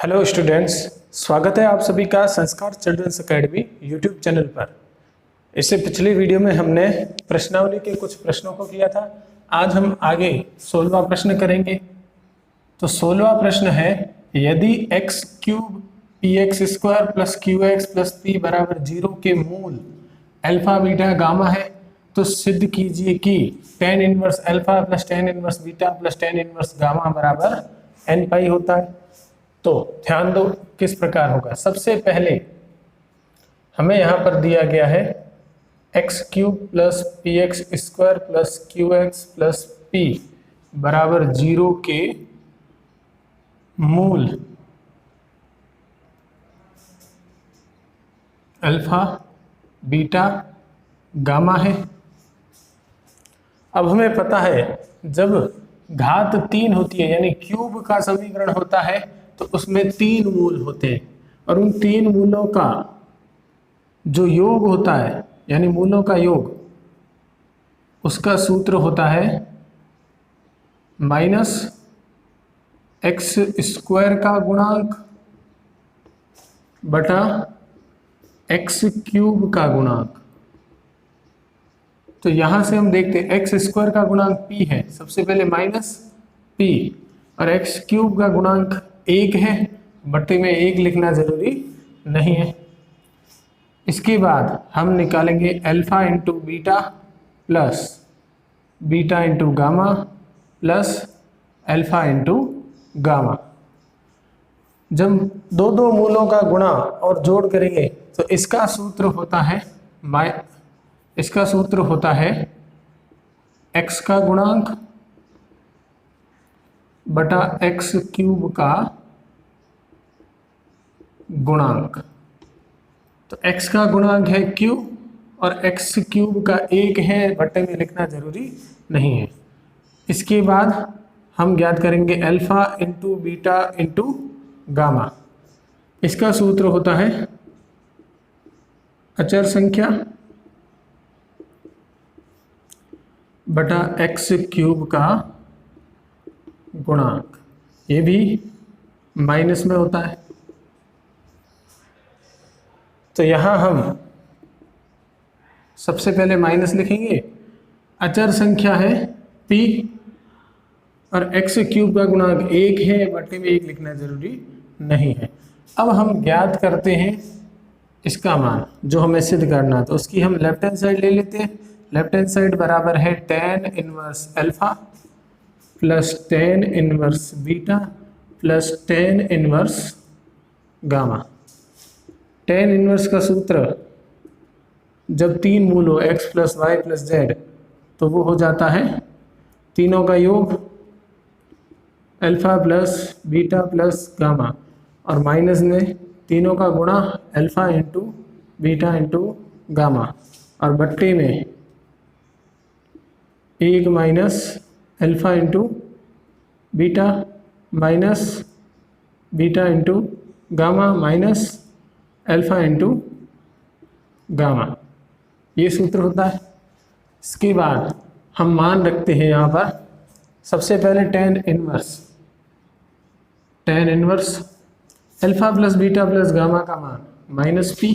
Hello students, स्वागत है आप सभी का संस्कार चिल्ड्रंस एकेडमी यूट्यूब चैनल पर। इससे पिछली वीडियो में हमने प्रश्नावली के कुछ प्रश्नों को किया था। आज हम आगे 16वां प्रश्न करेंगे। तो 16वां प्रश्न है, यदि x cube P x square plus Q x plus P बराबर 0 के मूल अल्फा बीटा गामा है तो सिद्ध कीजिए कि tan inverse alpha plus tan inverse beta plus tan inverse gamma बराबर n पाई होता है। तो ध्यान दो किस प्रकार होगा। सबसे पहले हमें यहां पर दिया गया है x cube plus P x square plus Q x plus P बराबर 0 के मूल अल्फा बीटा गामा है। अब हमें पता है जब घात 3 होती है यानी क्यूब का समीकरण होता है तो उसमें 3 मूल होते हैं और उन 3 मूलों का जो योग होता है यानी मूलों का योग, उसका सूत्र होता है माइनस एक्स स्क्वायर का गुणांक बटा एक्स क्यूब का गुणांक। तो यहां से हम देखते हैं एक्स स्क्वायर का गुणांक p है, सबसे पहले माइनस p, और एक्स क्यूब का गुणांक 1 है, बट्टे में 1 लिखना जरूरी नहीं है। इसके बाद हम निकालेंगे alpha into beta plus beta into gamma plus alpha into gamma. जब दो दो मूलों का गुणा और जोड़ करेंगे तो इसका सूत्र होता है x का गुणांक बटा एक्स क्यूब का गुणांक। तो x का गुणांक है q और x क्यूब का 1 है, बट्टे में लिखना जरूरी नहीं है। इसके बाद हम ज्ञात करेंगे alpha into beta into gamma. इसका सूत्र होता है अचर संख्या बटा एक्स क्यूब का गुणांक, ये भी माइनस में होता है। तो यहां हम सबसे पहले माइनस लिखेंगे, अचर संख्या है p और एक्स क्यूब का गुणांक 1 है, बट्टे में 1 लिखना जरूरी नहीं है। अब हम ज्ञात करते हैं इसका मान जो हमें सिद्ध करना है, तो उसकी हम लेफ्ट हैंड साइड ले लेते हैं। लेफ्ट हैंड साइड बराबर है tan inverse alpha plus tan inverse beta plus tan inverse gamma. tan inverse का सूत्र जब 3 मूल हो x plus y plus z तो वो हो जाता है तीनों का योग alpha plus beta plus gamma, और माइनस में तीनों का गुणा alpha into beta into gamma, और बट्टे में 1 minus alpha into beta minus beta into gamma minus alpha into gamma, ये सूत्र होता है। इसके बाद हम मान रखते हैं यहाँ पर सबसे पहले tan inverse alpha plus beta plus gamma का मान माइनस पी,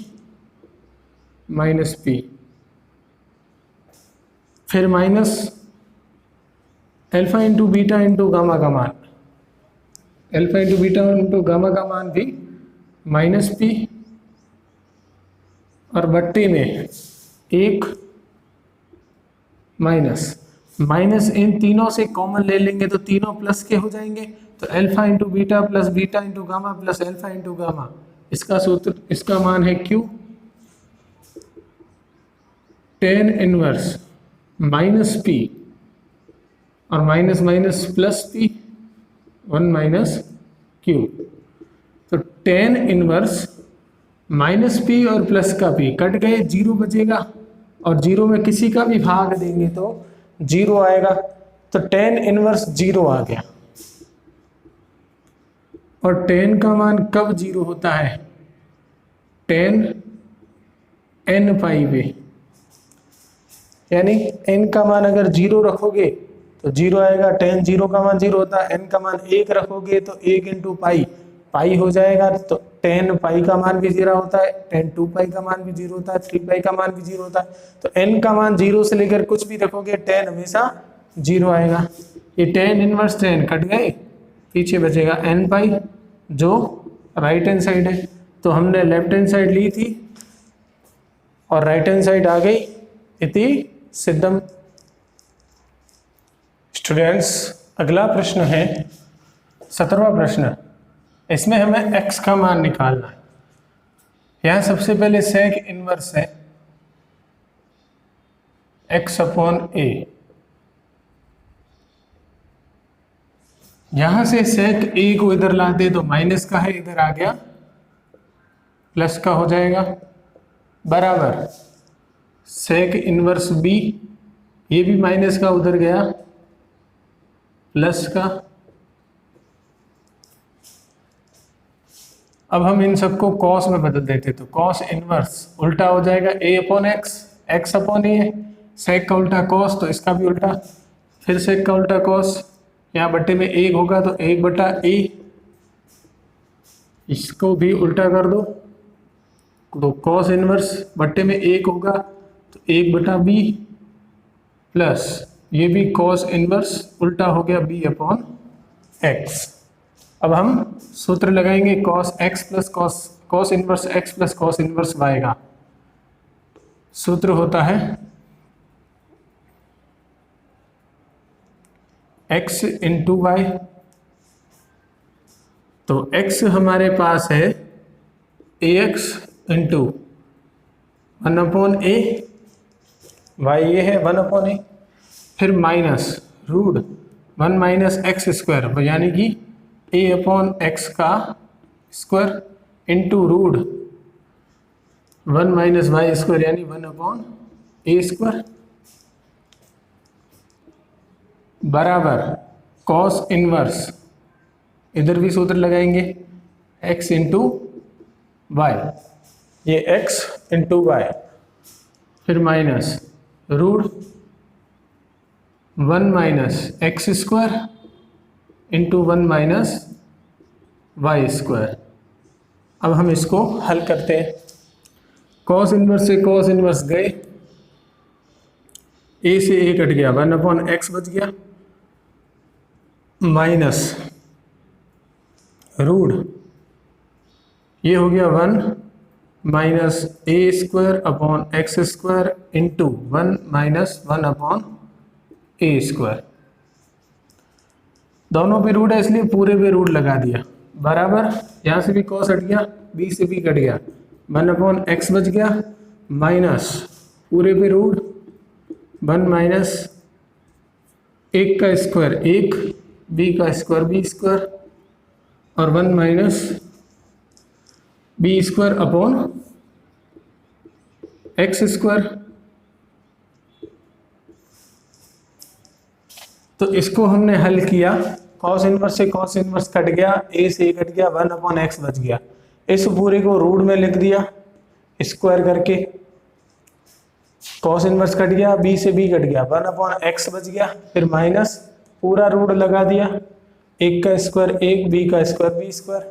फिर minus alpha into beta into gamma का मान, alpha into beta into gamma का मान भी माइनस पी, और बट्टे में 1 माइनस इन तीनों से कॉमन ले लेंगे तो तीनों प्लस के हो जाएंगे। तो alpha into beta plus beta into gamma plus alpha into gamma, इसका सूत्र, इसका मान है q tan inverse minus p और minus minus plus p 1 minus q। तो tan इनवर्स माइनस पी और प्लस का पी कट गए, 0 बचेगा, और 0 में किसी का भी भाग देंगे तो 0 आएगा। तो tan इनवर्स 0 आ गया। और tan का मान कब 0 होता है? tan n पाई पे, यानी n का मान अगर 0 रखोगे तो 0 आएगा। tan 0 का मान 0 होता है, n का मान 1 रखोगे तो 1 इंटू पाई पाई हो जाएगा, तो tan पाई का मान भी 0 होता है, tan 2 पाई का मान भी 0 होता है, 3 पाई का मान भी 0 होता है। तो n का मान 0 से लेकर कुछ भी रखोगे tan हमेशा 0 आएगा। ये tan इनवर्स tan कट गए, पीछे बचेगा n पाई जो राइट हैंड साइड है। तो हमने लेफ्ट हैंड साइड ली थी और राइट हैंड साइड आ गई, इति सिद्धम। स्टूडेंट्स, अगला प्रश्न है 17वां प्रश्न। इसमें हमें x का मान निकालना है। यहाँ सबसे पहले सेक इनवर्स है x अपॉन a। यहां से सेक a को इधर ला दे तो माइनस का है, इधर आ गया प्लस का हो जाएगा, बराबर सेक इनवर्स b, ये भी माइनस का उधर गया प्लस का। अब हम इन सबको कॉस में बदल देते तो कॉस इनवर्स उल्टा हो जाएगा a upon x, x upon a, sec का उल्टा कॉस तो इसका भी उल्टा, फिर सेक का उल्टा कॉस, यहाँ बट्टे में 1 होगा तो 1 बटा a, इसको भी उल्टा कर दो तो कॉस इनवर्स बट्टे में 1 होगा तो 1 बटा b, प्लस ये भी कॉस इनवर्स उल्टा हो गया b अपॉन एक्स। अब हम सूत्र लगाएंगे cos x plus cos inverse x plus cos inverse y का। सूत्र होता है x इंटू वाई। तो x हमारे पास है ax into 1 upon a, y ये है 1 अपॉन ए, फिर minus root 1 minus x square यानी कि a अपॉन एक्स का square into root 1 minus y square यानी 1 अपॉन ए स्क्वायर, बराबर कॉस इनवर्स, इधर भी सूत्र लगाएंगे x इंटू वाई, ये x इंटू वाई, फिर minus root 1 minus x square into 1 minus y square. अब हम इसको हल करते हैं। कॉस इनवर्स से कॉस इनवर्स गए, a से a कट गया, 1 अपॉन एक्स बच गया, माइनस रूट ये हो गया 1 minus a square upon x square into 1 minus 1 upon a square. दोनों पे रूट है इसलिए पूरे पे रूट लगा दिया, बराबर यहाँ से भी कॉस हट गया, b से b कट गया, 1 अपॉन एक्स बच गया, माइनस पूरे पे रूट 1 माइनस 1 का स्क्वायर 1, b का स्क्वायर b स्क्वायर, और 1 minus b square upon x square. तो इसको हमने हल किया, कॉस इनवर्स से कॉस इनवर्स कट गया, a से a कट गया, 1 अपॉन एक्स बच गया, इस पूरे को रूट में लिख दिया स्क्वायर करके, कॉस इनवर्स कट गया, b से b कट गया, 1 अपॉन एक्स बच गया, फिर माइनस पूरा रूट लगा दिया, 1 का स्क्वायर 1, b का स्क्वायर b स्क्वायर,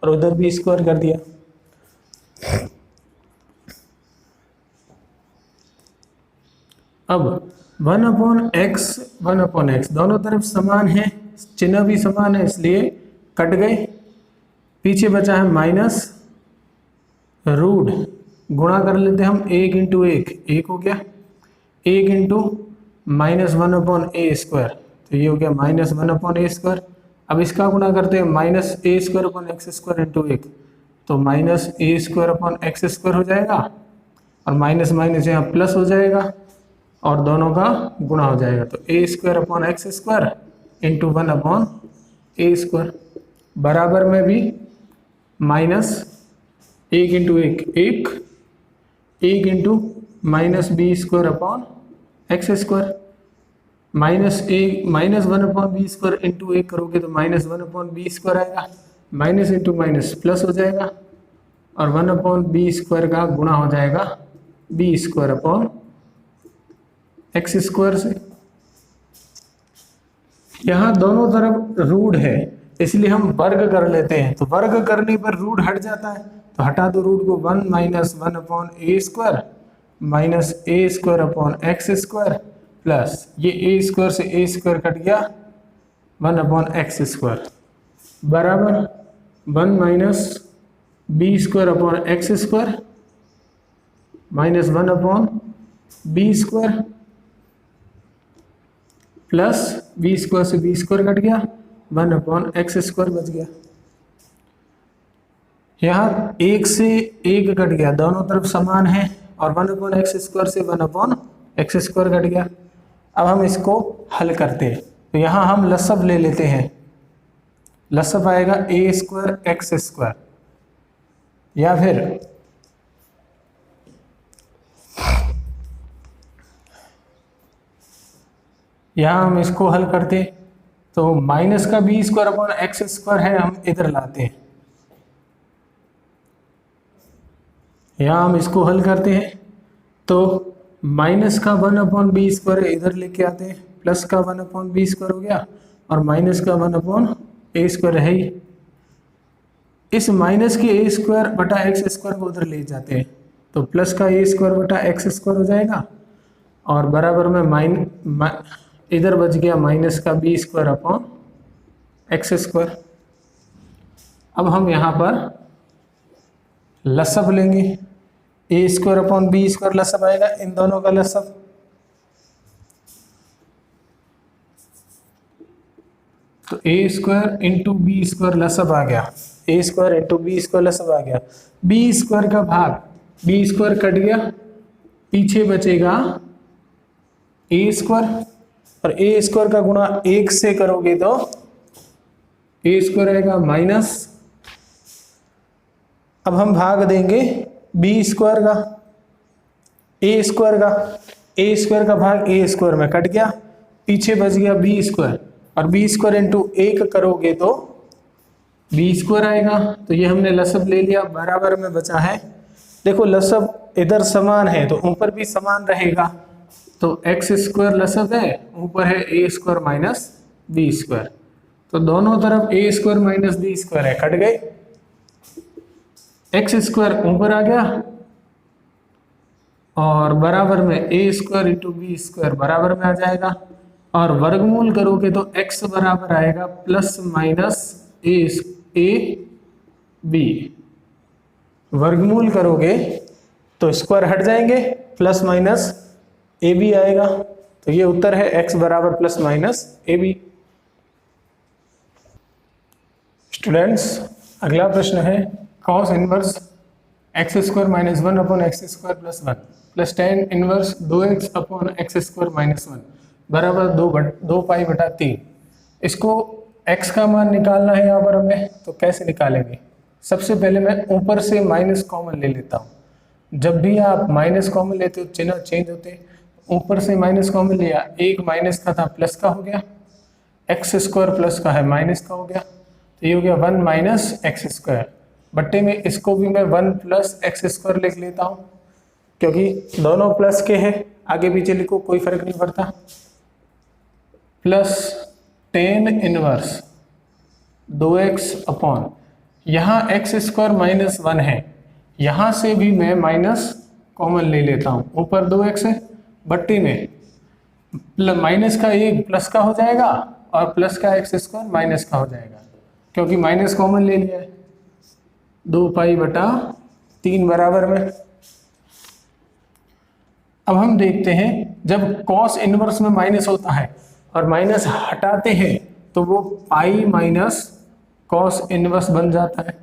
और उधर भी स्क्वायर कर दिया। अब 1 अपॉन एक्स दोनों तरफ समान है, चिन्ह भी समान है इसलिए कट गए, पीछे बचा है माइनस रूट, गुणा कर लेते हम 1 इंटू 1 हो गया, 1 into minus 1 upon a square, तो ये हो गया माइनस 1 अपॉन ए स्क्वायर। अब इसका गुणा करते हैं minus a square upon x square into 1, तो minus a square upon x square हो जाएगा, और माइनस माइनस यहाँ प्लस हो जाएगा, और दोनों का गुणा हो जाएगा, तो a square upon x square into 1 upon a square, बराबर में भी minus 1 into 1 into minus b square upon x square, minus 1 upon b square into 1 करोगे तो माइनस 1 अपॉन बी स्क्वायर आएगा, माइनस इंटू माइनस प्लस हो जाएगा, और 1 upon b square का गुणा हो जाएगा b square upon x square से। यहाँ दोनों तरफ रूट है इसलिए हम वर्ग कर लेते हैं। तो वर्ग करने पर रूट हट जाता है, तो हटा दो रूट को। 1 minus 1 upon a square minus a square upon x square plus ये ए स्क्वायर से ए स्क्वायर कट गया 1 अपॉन एक्स स्क्वायर बराबर 1 minus b square upon x square minus 1 upon b square plus b square से b square cut गया 1 upon x square बच गया। यहाँ एक से एक कट गया, दोनों तरफ समान है, और 1 अपॉन एक्स स्क्वायर से 1 अपॉन एक्स स्क्वायर कट गया। अब हम इसको हल करते हैं, तो यहाँ हम लसब ले लेते हैं। लसब आएगा ए स्क्वायर एक्स स्क्वायर, या फिर यहाँ हम इसको हल करते हैं, तो माइनस का b square upon x square है, हम इधर लाते हैं। यहाँ हम इसको हल करते हैं, तो माइनस का 1 अपॉन बी स्क्वायर इधर लेके आते हैं, प्लस का 1 अपॉन बी स्क्वायर हो गया, और माइनस का 1 अपॉन ए स्क्वायर है ही। इस माइनस के ए स्क्वायर बटा एक्स स्क्वायर को उधर ले जाते हैं, तो प्लस का ए स्क्वायर बटा एक्स स्क्वायर हो जाएगा, और बराबर में इधर बच गया माइनस का b square upon x square. अब हम यहाँ पर लसब लेंगे, a square upon b square लसब आएगा, इन दोनों का लसब। तो a square into b square लसब आ गया, a square into b square लसब आ गया। बी स्क्वायर का भाग, बी स्क्वायर कट गया, पीछे बचेगा ए स्क्वायर, और ए स्क्वायर का गुणा 1 से करोगे तो ए स्क्वायर आएगा माइनस। अब हम भाग देंगे बी स्क्वायर का ए स्क्वायर का, ए स्क्वायर का भाग ए स्क्वायर में कट गया, पीछे बच गया बी स्क्वायर, और बी स्क्वायर इंटू 1 करोगे तो बी स्क्वायर आएगा। तो ये हमने लसब ले लिया, बराबर में बचा है। देखो लसब इधर समान है तो ऊपर भी समान रहेगा, तो एक्स स्क्वायर लसब है, ऊपर है ए स्क्वायर माइनस बी स्क्वायर, तो दोनों तरफ ए स्क्वायर माइनस बी स्क्वायर है, कट गए। एक्स स्क्वायर ऊपर आ गया, और बराबर में ए स्क्वायर इंटू बी स्क्वायर बराबर में आ जाएगा, और वर्गमूल करोगे तो x बराबर आएगा प्लस माइनस ए बी। वर्गमूल करोगे तो स्क्वायर हट जाएंगे, प्लस माइनस ए बी आएगा। तो ये उत्तर है x बराबर plus minus a b. Students, अगला प्रश्न है cos inverse x square minus 1 upon x square plus 1 plus tan inverse 2x upon x square minus 1 बराबर 2 पाई बटा 3। इसको x का मान निकालना है यहाँ पर हमें, तो कैसे निकालेंगे? सबसे पहले मैं ऊपर से माइनस कॉमन ले लेता हूँ। जब भी आप माइनस कॉमन लेते हो चिन्ह चेंज होते हैं। ऊपर से माइनस कॉमन लिया, एक माइनस का था प्लस का हो गया, एक्स स्क्वायर प्लस का है माइनस का हो गया, तो ये हो गया 1 माइनस एक्स स्क्वायर। बट्टे में इसको भी मैं 1 प्लस एक्स स्क्वायर लिख लेता हूँ, क्योंकि दोनों प्लस के हैं, आगे पीछे लिखो कोई फर्क नहीं पड़ता। Plus tan inverse 2x upon, यहाँ एक्स स्क्वायर माइनस 1 है, यहाँ से भी मैं माइनस कॉमन ले लेता हूँ। ऊपर 2x है, बट्टी में माइनस का एक प्लस का हो जाएगा, और प्लस का एक्स स्क्वायर माइनस का हो जाएगा, क्योंकि माइनस कॉमन ले लिया है। 2 पाई बटा 3 बराबर में। अब हम देखते हैं, जब cos इनवर्स में माइनस होता है और माइनस हटाते हैं तो वो पाई माइनस cos इनवर्स बन जाता है।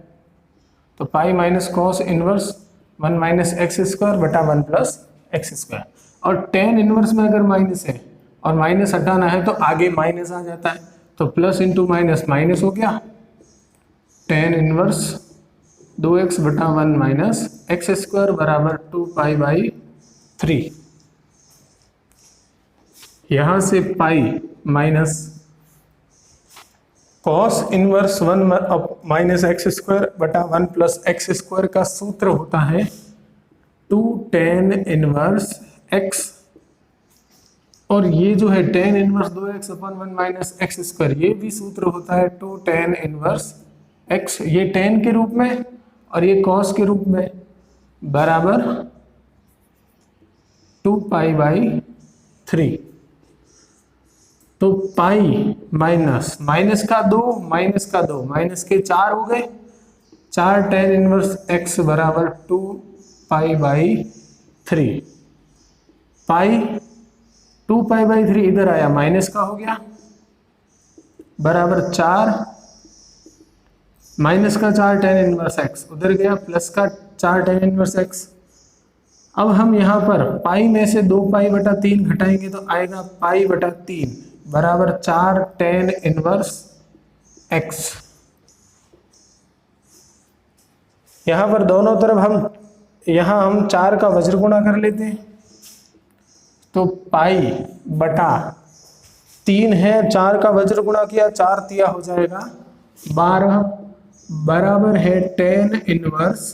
तो pi minus cos inverse 1 minus x square बटा 1 प्लस एक्स स्क्वायर। और tan इनवर्स में अगर माइनस है और माइनस हटाना है तो आगे माइनस आ जाता है, तो प्लस इंटू माइनस माइनस हो गया। tan इनवर्स 2x बटा 1 माइनस एक्स स्क्वायर बराबर 2 पाई बाई 3। यहाँ से pi minus cos inverse 1 minus x square बटा 1 प्लस एक्स स्क्वायर का सूत्र होता है 2 tan इनवर्स x और ये जो है tan इनवर्स 2x अपन 1 माइनस एक्स स्क्वायर, ये भी सूत्र होता है 2 tan इनवर्स x, ये tan के रूप में और ये cos के रूप में, बराबर 2 पाई बाई 3। तो पाई माइनस माइनस का 2 माइनस का 2 माइनस के 4 हो गए, 4 tan इनवर्स x बराबर 2 pi by 3। Pi 2 pi by 3 इधर आया, माइनस का हो गया, बराबर 4 माइनस का 4 tan इनवर्स x उधर गया, प्लस का 4 tan इनवर्स x। अब हम यहाँ पर पाई में से 2 पाई बटा 3 घटाएंगे तो आएगा पाई बटा 3 बराबर 4 tan इनवर्स x। यहाँ पर दोनों तरफ हम 4 का वज्र गुणा कर लेते हैं, तो पाई बटा 3 है, 4 का वज्र गुणा किया, 4 तिया हो जाएगा 12 बराबर है tan इनवर्स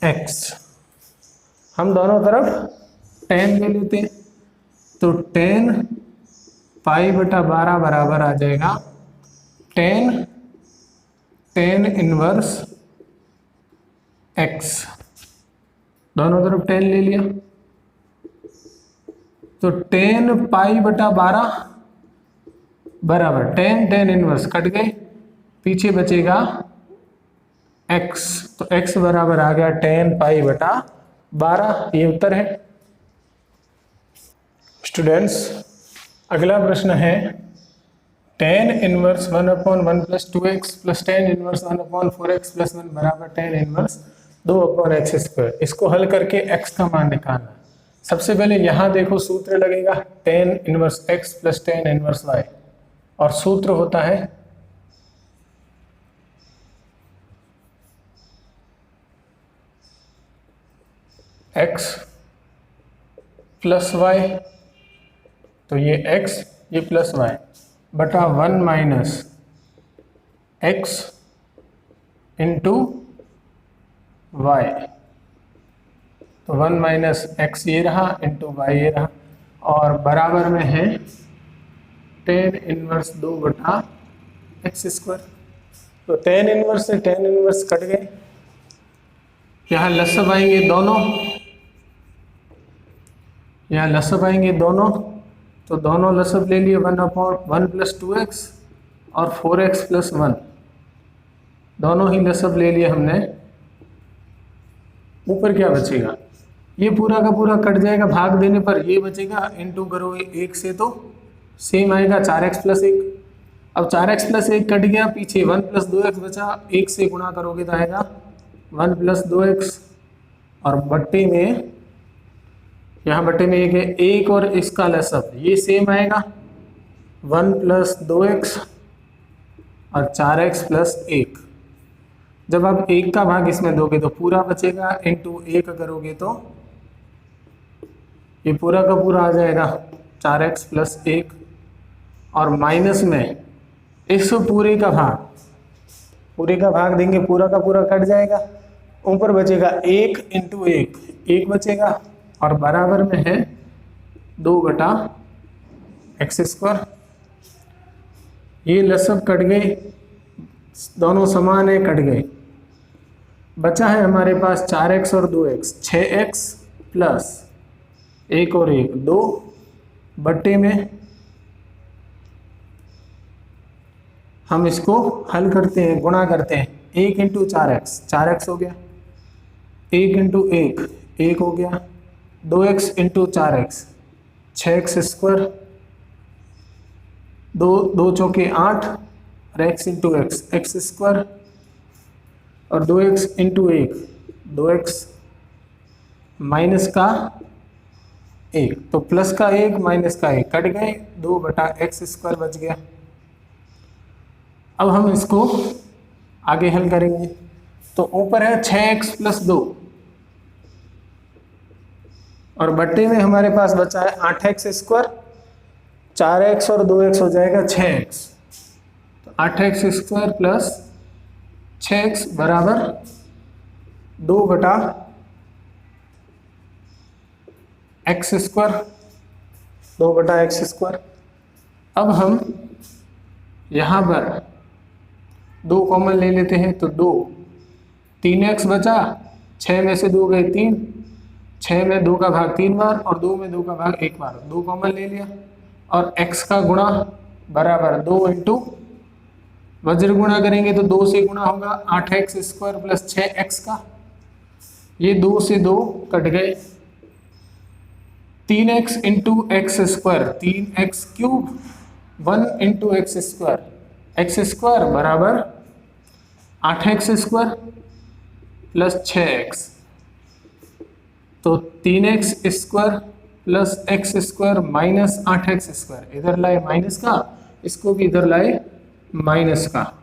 x। हम दोनों तरफ tan ले लेते हैं, तो tan पाई बटा 12 बराबर आ जाएगा tan इनवर्स x। दोनों तरफ tan ले लिया, तो tan पाई बटा 12 बराबर tan इनवर्स कट गए, पीछे बचेगा x, तो x बराबर आ गया tan पाई बटा 12। ये उत्तर है। स्टूडेंट्स, अगला प्रश्न है tan inverse 1/1 plus 2x plus tan inverse 1/4x plus 1 बराबर tan इनवर्स 2/x स्क्वायर। इसको हल करके x का मान निकालना। सबसे पहले यहाँ देखो सूत्र लगेगा tan inverse x plus tan inverse y, और सूत्र होता है x प्लस y, तो ये x ये प्लस y बटा 1 माइनस x इंटू y, तो 1 माइनस x ये रहा इंटू y ये रहा, और बराबर में है tan इनवर्स 2 बटा एक्स स्क्वायर। तो tan इनवर्स से tan इनवर्स कट गए, यहाँ लसब आएंगे दोनों, यहाँ लसब आएंगे दोनों, तो दोनों लसब ले लिए 1/1 प्लस 2x और 4x प्लस 1, दोनों ही लसब ले लिए हमने। ऊपर क्या बचेगा, ये पूरा का पूरा कट जाएगा, भाग देने पर ये बचेगा, इनटू करोगे 1 से तो सेम आएगा 4x प्लस 1। अब 4x प्लस 1 कट गया, पीछे 1 प्लस 2x बचा, 1 से गुणा करोगे तो आएगा 1 प्लस 2x, और बट्टे में यहाँ बट्टे में 1 है, 1 और इसका लसब ये सेम आएगा 1 प्लस 2x और 4x प्लस 1। जब आप 1 का भाग इसमें दोगे तो पूरा बचेगा, इंटू 1 करोगे तो ये पूरा का पूरा आ जाएगा 4x प्लस 1, और माइनस में इस पूरे का भाग देंगे, पूरा का पूरा कट जाएगा, ऊपर बचेगा 1 इंटू 1 बचेगा, और बराबर में है 2 बटा एक्स स्क्वायर। ये लसब कट गए, दोनों समान है, कट गए, बचा है हमारे पास 4x और 2x, 6x प्लस 1 और 1 2 बट्टे में हम इसको हल करते हैं, गुणा करते हैं, 1 इंटू 4x हो गया, 1 इंटू 1 हो गया, 2x into 4x 6x square, 2 चौके 8 और x इंटू x स्क्वायर, और 2x इंटू 1 2x माइनस का 1, तो प्लस का 1 माइनस का 1 कट गए, 2 बटा एक्स स्क्वायर बच गया। अब हम इसको आगे हल करेंगे, तो ऊपर है 6x प्लस 2, और बट्टे में हमारे पास बचा है 8x स्क्वायर, 4x और 2x हो जाएगा 6x, तो 8x स्क्वायर प्लस 6x बराबर 2 बटा एक्स स्क्वायर। 2/x²। अब हम यहाँ पर 2 कॉमन ले लेते हैं तो 2, 3x बचा, 6 में से 2 गए 3, 6 में 2 का भाग 3 बार और 2 में 2 का भाग 1 बार, 2 कॉमन ले लिया। और x का गुणा बराबर 2 इंटू वज्र गुणा करेंगे तो 2 से गुणा होगा 8x² प्लस 6x का, ये 2 से 2 कट गए, 3x into x², 3x³ 1 into x² बराबर 8x² प्लस 6x, तो 3x² plus x² minus 8x², इधर लाए माइनस का, इसको भी इधर लाए माइनस का।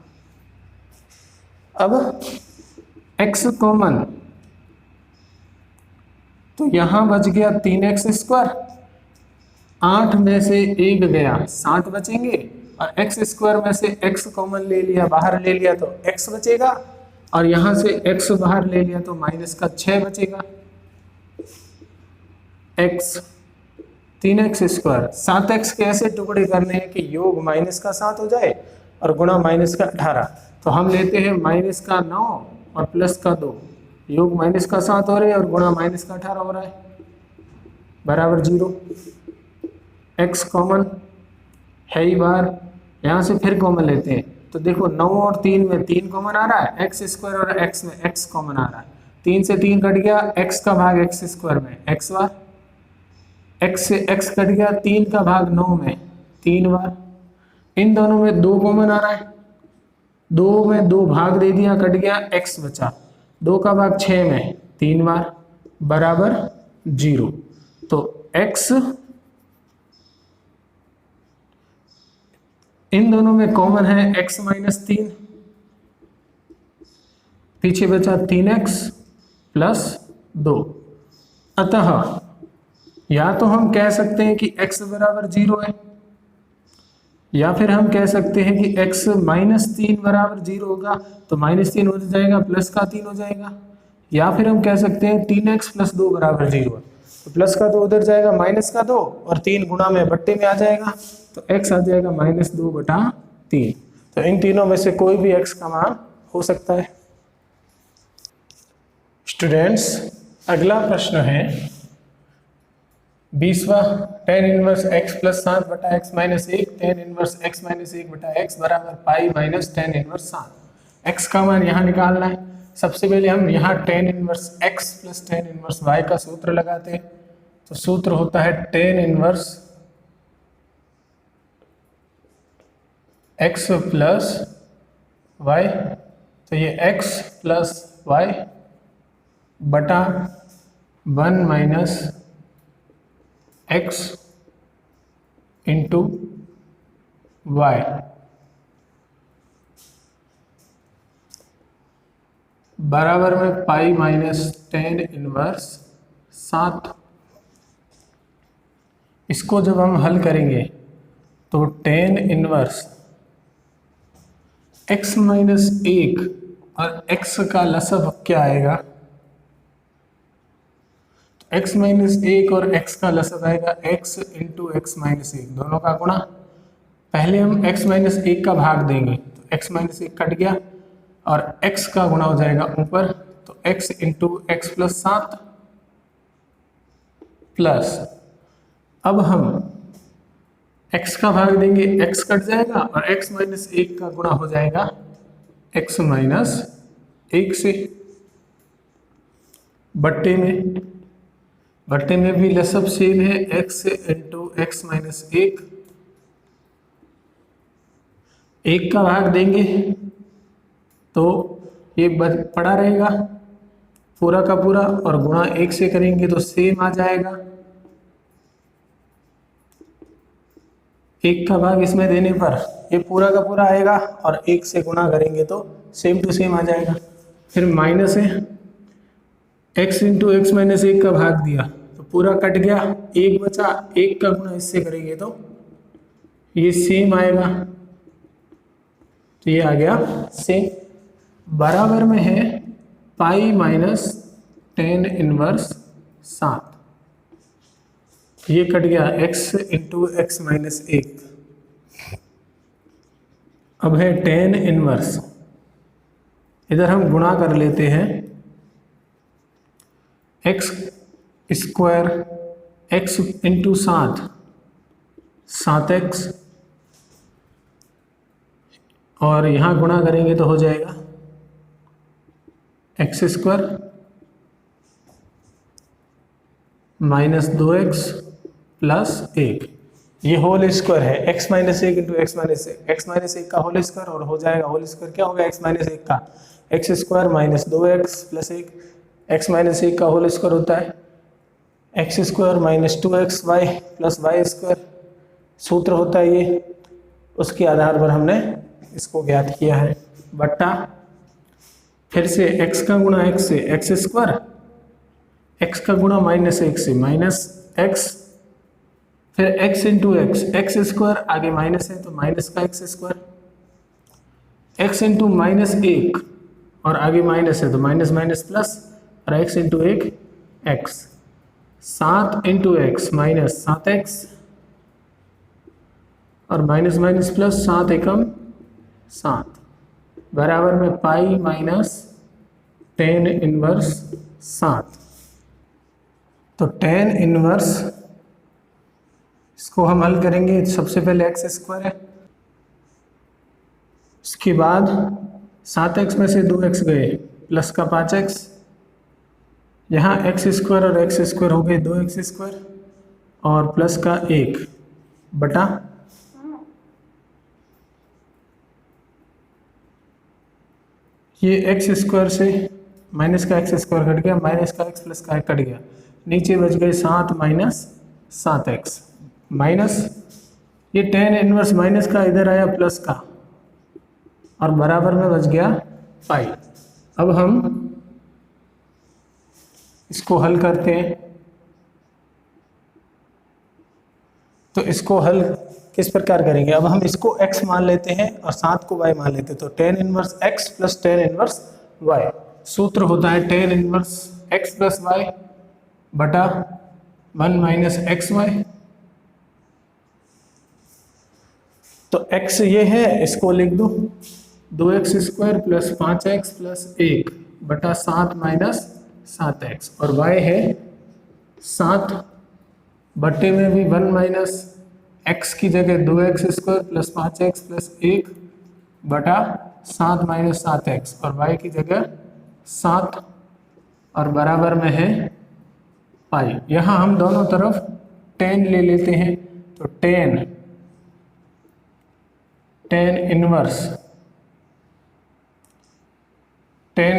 अब x कॉमन, तो यहां बच गया 3x², 8 में से 1 गया 7 बचेंगे, और x² में से x कॉमन ले लिया, बाहर ले लिया तो x बचेगा, और यहां से x बाहर ले लिया तो माइनस का 6 बचेगा। x 3x², 7x के ऐसे टुकड़े करने हैं कि योग माइनस का 7 हो जाए और गुणा माइनस का 18, तो हम लेते हैं माइनस का 9 और प्लस का 2, योग माइनस का 7 हो रहा है और गुणा माइनस का 18 हो रहा है, बराबर 0। x कॉमन है ही बाहर, यहाँ से फिर कॉमन लेते हैं तो देखो 9 और 3 में 3 कॉमन आ रहा है, x² और x में x कॉमन आ रहा है, 3 से 3 कट गया, x का भाग x² में x बार, x से x कट गया, 3 का भाग 9 में 3 बार, इन दोनों में 2 कॉमन आ रहा है, 2 में 2 भाग दे दिया, कट गया, x बचा, 2 का भाग 6 में 3 बार, बराबर 0। तो x इन दोनों में कॉमन है x माइनस 3, पीछे बचा 3x प्लस 2, अतः या तो हम कह सकते हैं कि x बराबर 0 है, या फिर हम कह सकते हैं कि x माइनस 3 बराबर 0 होगा, तो माइनस 3 हो जाएगा, प्लस का 3 हो जाएगा, या फिर हम कह सकते हैं 3x प्लस 2 बराबर 0 है, तो प्लस का 2 उधर जाएगा, माइनस का 2 और 3 गुणा में बट्टे में आ जाएगा, तो x आ जाएगा -2/3। तो इन तीनों में से कोई भी x का मान हो सकता है। स्टूडेंट्स, अगला प्रश्न है 20वां, tan inverse x plus 7/x minus 1, tan inverse x minus 1/x बराबर pi minus tan inverse 7। x का मान यहाँ निकालना है। सबसे पहले हम यहाँ tan inverse x plus tan inverse y का सूत्र लगाते हैं, तो सूत्र होता है tan inverse x plus y, तो ये x प्लस y बटा 1 माइनस x इंटू y, बराबर में पाई माइनस tan इनवर्स 7। इसको जब हम हल करेंगे तो tan इनवर्स x माइनस 1 और x का लसब क्या आएगा, तो x माइनस 1 और x का लसब आएगा x इंटू x माइनस 1, दोनों का गुणा। पहले हम x माइनस 1 का भाग देंगे तो x माइनस 1 कट गया और x का गुणा हो जाएगा ऊपर, तो x into x plus 7 plus, अब हम x का भाग देंगे, x कट जाएगा और x माइनस 1 का गुणा हो जाएगा x माइनस 1 से, बट्टे में भी लसब सेम है, x इंटू x माइनस 1, 1 का भाग देंगे तो ये पड़ा रहेगा पूरा का पूरा, और गुणा 1 से करेंगे तो सेम आ जाएगा, 1 का भाग इसमें देने पर ये पूरा का पूरा आएगा और 1 से गुणा करेंगे तो सेम टू सेम आ जाएगा। फिर माइनस है, x इंटू एक्स माइनस 1 का भाग दिया तो पूरा कट गया, 1 बचा, 1 का गुणा इससे करेंगे तो ये सेम आएगा, तो ये आ गया सेम, बराबर में है पाई माइनस tan इनवर्स 7। ये कट गया x इंटू एक्स माइनस 1। अब है टेन इनवर्स, इधर हम गुणा कर लेते हैं x square x into 7x, और यहाँ गुणा करेंगे तो हो जाएगा x square minus 2x plus 1, ये होल स्क्वायर है। x minus 1 into x minus 1, x minus 1 का होल स्क्वायर, और हो जाएगा होल स्क्वायर क्या होगा x माइनस 1 का, x square minus 2x plus 1, x minus 1 का होल स्क्वायर होता है x square minus 2x y plus y square, सूत्र होता है ये, उसके आधार पर हमने इसको ज्ञात किया है। बट्टा फिर से x का गुणा x से एक्स स्क्वायर, x का गुणा माइनस 1 से माइनस x, फिर x into x, x square आगे माइनस है तो माइनस का x square, x into minus 1 और आगे माइनस है तो माइनस माइनस प्लस, और x into 1 x, 7 into x minus 7x और माइनस माइनस प्लस, 7 एकम 7 बराबर में पाई माइनस टेन इनवर्स 7। तो टेन इनवर्स, इसको हम हल करेंगे, सबसे पहले एक्स स्क्वायर है, उसके बाद 7x में से 2x गए प्लस का 5x, यहाँ एक्स स्क्वायर और एक्स स्क्वायर हो गए 2x स्क्वायर और प्लस का 1 बटा ये एक्स स्क्वायर से माइनस का एक्स स्क्वायर कट गया, माइनस का एक्स प्लस का एक कट गया, नीचे बच गए 7 माइनस 7x माइनस ये टेन इनवर्स माइनस का इधर आया प्लस का, और बराबर में बच गया पाई। अब हम इसको हल करते हैं, तो इसको हल किस प्रकार करेंगे, अब हम इसको x मान लेते हैं और 7 को y मान लेते हैं, तो tan inverse x plus tan inverse y, सूत्र होता है tan inverse x plus y बटा 1 माइनस एक्स वाई। तो x ये है, इसको लिख दो 2x square plus 5x plus 1 बटा 7 माइनस 7x, और y है 7 बटे में भी 1 माइनस x की जगह 2x square plus 5x plus 1 बटा 7 माइनस 7x, और y की जगह 7 और बराबर में है पाई। यहाँ हम दोनों तरफ 10 ले लेते हैं, तो 10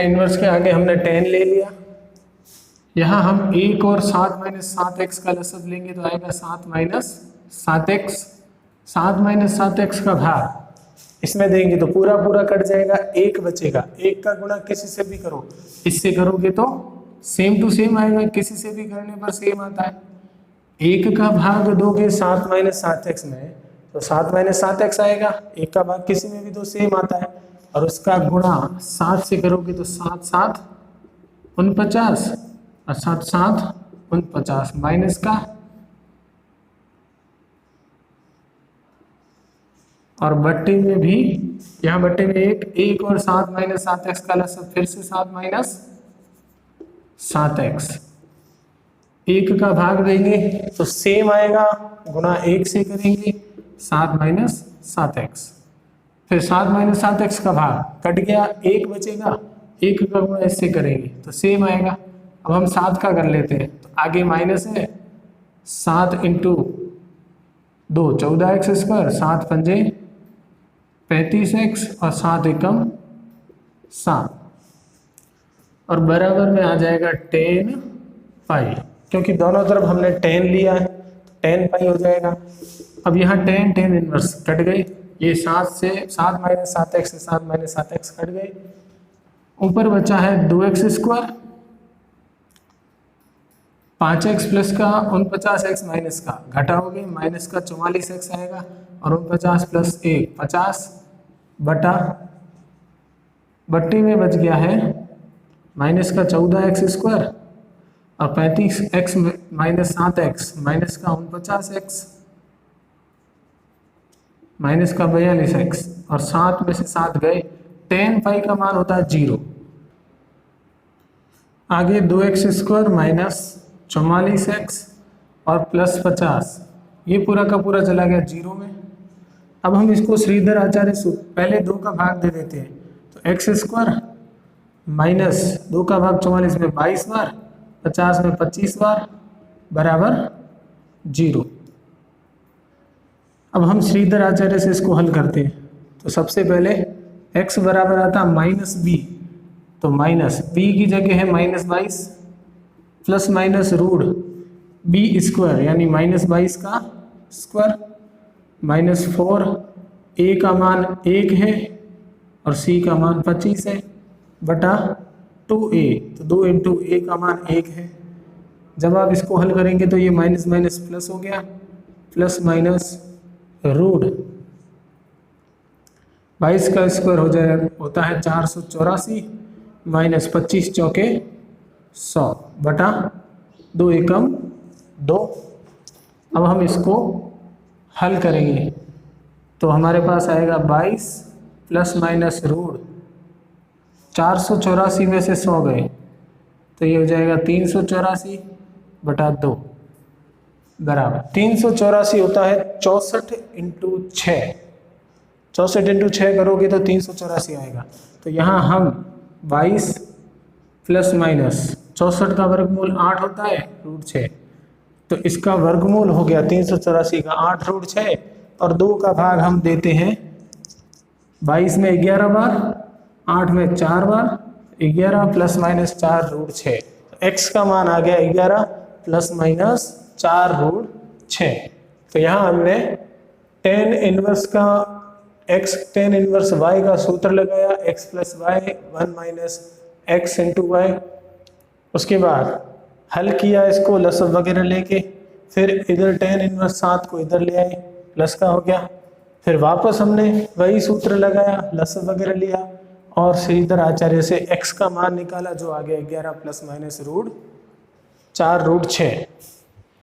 इनवर्स के आगे हमने 10 ले लिया, यहाँ हम 1 और 7 माइनस 7x का लसब लेंगे तो आएगा 7 माइनस 7x, 7 माइनस 7x का भाग इसमें देंगे तो पूरा पूरा कट जाएगा, 1 बचेगा, 1 का गुणा किसी से भी करो, इससे करोगे तो सेम टू सेम आएगा, किसी से भी करने पर सेम आता है। 1 का भाग दोगे 7 माइनस 7x में तो 7 माइनस 7x आएगा, 1 का भाग किसी में भी तो सेम आता है, और उसका गुणा 7 से करोगे तो 7 7 49 और 7 7 49 माइनस का, और बट्टे में भी, यहाँ बट्टे में 1 और 7 माइनस 7x का लसब फिर से 7 माइनस 7x, 1 का भाग देंगे तो सेम आएगा, गुणा 1 से करेंगे 7 माइनस 7x, फिर 7 माइनस 7x का भाग कट गया, 1 बचेगा, 1 का गुणा इससे करेंगे तो सेम आएगा। अब हम 7 का कर लेते हैं, तो आगे माइनस है, 7 इंटू 2 14x स्क्वायर, 7 पंजे 35x और 7 एकम 7, और बराबर में आ जाएगा 10 पाई, क्योंकि दोनों तरफ हमने 10 लिया है तो 10 पाई हो जाएगा। अब यहाँ 10 इनवर्स कट गए, ये 7 से 7 माइनस 7x से 7 माइनस 7x कट गए, ऊपर बचा है 2x स्क्वायर 5x प्लस का 49x माइनस का घटाओगे, माइनस का 44x आएगा, और 49 प्लस 1 50 बटा बट्टी में बच गया है माइनस का 14x स्क्वायर और 35x माइनस 7x माइनस का 49x माइनस का 42x और 7 में से 7 गए, tan पाई का मान होता है 0। आगे 2x² माइनस 44x और प्लस 50, ये पूरा का पूरा चला गया 0 में। अब हम इसको श्रीधर आचार्य सूत्र पहले 2 का भाग दे देते हैं, तो x² माइनस 2 का भाग 44 में 22 बार, 50 में 25 बार बराबर 0। अब हम श्रीधर आचार्य से इसको हल करते हैं, तो सबसे पहले x बराबर आता माइनस b, तो माइनस b की जगह है minus 22 plus minus root b² यानी माइनस 22 का स्क्वायर माइनस 4, a का मान 1 है और c का मान 25 है बटा 2a, तो 2 इंटू a का मान 1 है। जब आप इसको हल करेंगे तो ये माइनस माइनस प्लस हो गया, प्लस माइनस रूट 22 का स्क्वायर हो जाए होता है 484 माइनस 25 चौके 100 बटा 2 एकम 2। अब हम इसको हल करेंगे तो हमारे पास आएगा 22 प्लस माइनस रूट 484 में से 100 गए तो ये हो जाएगा 384 बटा 2 बराबर 384 होता है 64 इंटू 6, 64 इंटू 6 करोगे तो 384 आएगा। तो यहाँ हम 22 प्लस माइनस 64 का वर्गमूल 8 होता है रूट 6, तो इसका वर्गमूल हो गया 384 का 8 रूट 6 और 2 का भाग हम देते हैं 22 में 11 बार, 8 में 4 बार, 11 प्लस माइनस 4 रूट 6, तो x का मान आ गया 11 प्लस माइनस 4 रूट 6। तो यहाँ हमने tan इनवर्स का tan इनवर्स y का सूत्र लगाया, x plus y 1 minus x into y. उसके बाद हल किया इसको लसब वगैरह लेके, फिर इधर tan इनवर्स 7 को इधर ले आए, प्लस का हो गया। फिर वापस हमने वही सूत्र लगाया, लसब वगैरह लिया और श्रीधर आचार्य से x का मान निकाला जो आ गया 11 प्लस माइनस रूट 4 रूट 6।